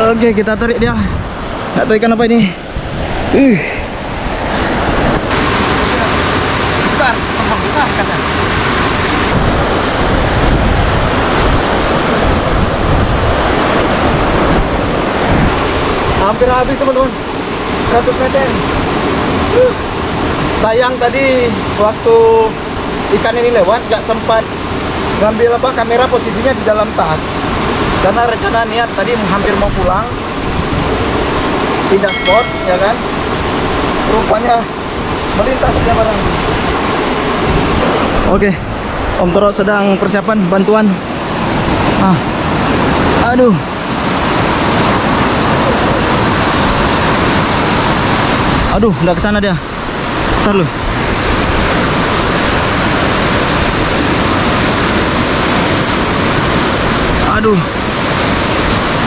Oke, kita tarik dia. Nggak tahu ikan apa ini. Besar, besar ikannya. Hampir habis teman-teman. 100 meter. Sayang tadi waktu ikan ini lewat gak sempat ngambil kamera, posisinya di dalam tas. Karena rencana niat tadi hampir mau pulang, pindah spot ya kan. Rupanya melintas dia barang. Oke, Om Toro sedang persiapan bantuan. Aduh. Aduh, nggak kesana dia. Ntar lu. Aduh.